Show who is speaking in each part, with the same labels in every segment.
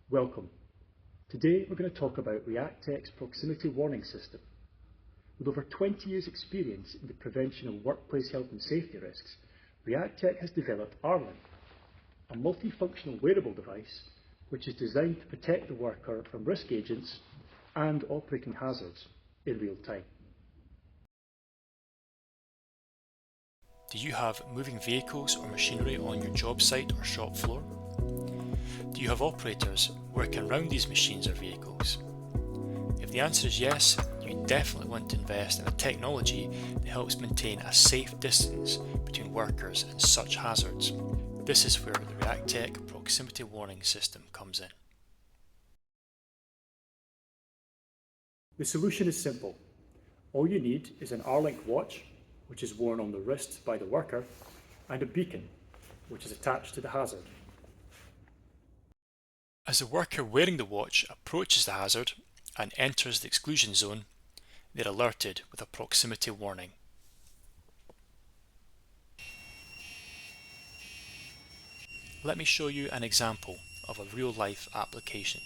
Speaker 1: Welcome. Today we're going to talk about Reactech's proximity warning system. With over 20 years' experience in the prevention of workplace health and safety risks, Reactech has developed Arlink, a multifunctional wearable device which is designed to protect the worker from risk agents and operating hazards in real time.
Speaker 2: Do you have moving vehicles or machinery on your job site or shop floor? Do you have operators working around these machines or vehicles? If the answer is yes, you definitely want to invest in a technology that helps maintain a safe distance between workers and such hazards. This is where the Reactech proximity warning system comes in.
Speaker 1: The solution is simple. All you need is an Arlink watch, which is worn on the wrist by the worker, and a beacon, which is attached to the hazard.
Speaker 2: As the worker wearing the watch approaches the hazard and enters the exclusion zone, they're alerted with a proximity warning. Let me show you an example of a real-life application.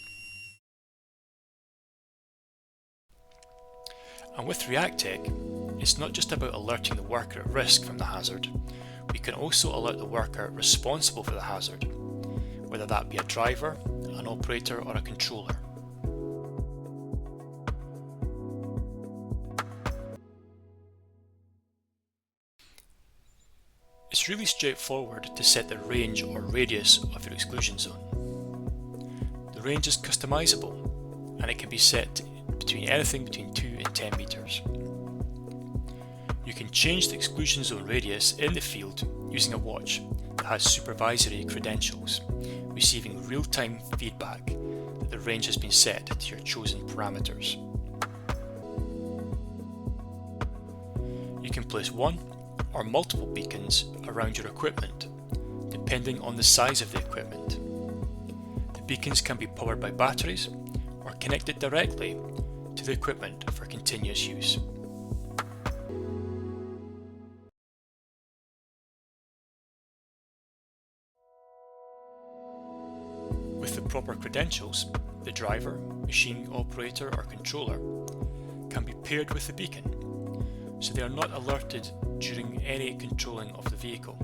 Speaker 2: And with Reactech, it's not just about alerting the worker at risk from the hazard, we can also alert the worker responsible for the hazard, whether that be a driver, an operator or a controller. It's really straightforward to set the range or radius of your exclusion zone. The range is customizable and it can be set between anything between 2 and 10 meters. You can change the exclusion zone radius in the field using a watch that has supervisory credentials, receiving real-time feedback that the range has been set to your chosen parameters. You can place one or multiple beacons around your equipment, depending on the size of the equipment. The beacons can be powered by batteries or connected directly to the equipment for continuous use. With the proper credentials, the driver, machine operator or controller can be paired with the beacon, so they are not alerted during any controlling of the vehicle.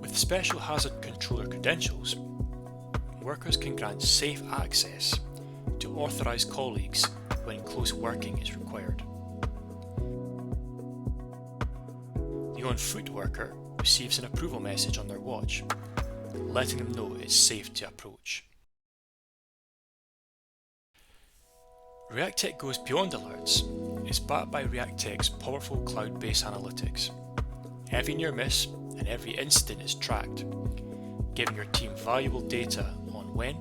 Speaker 2: With special hazard controller credentials, workers can grant safe access to authorised colleagues when close working is required. The on-foot worker receives an approval message on their watch, letting them know it's safe to approach. Reactech goes beyond alerts. It's backed by Reactech's powerful cloud-based analytics. Every near miss and every incident is tracked, giving your team valuable data on when,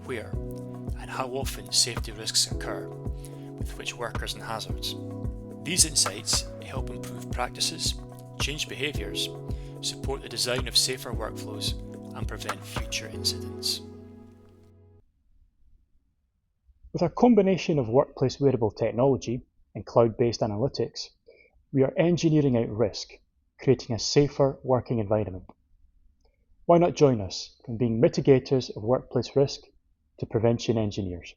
Speaker 2: where, and how often safety risks occur, with which workers and hazards. These insights help improve practices, change behaviours, support the design of safer workflows, and prevent future incidents.
Speaker 1: With a combination of workplace wearable technology and cloud-based analytics, we are engineering out risk, creating a safer working environment. Why not join us from being mitigators of workplace risk to prevention engineers?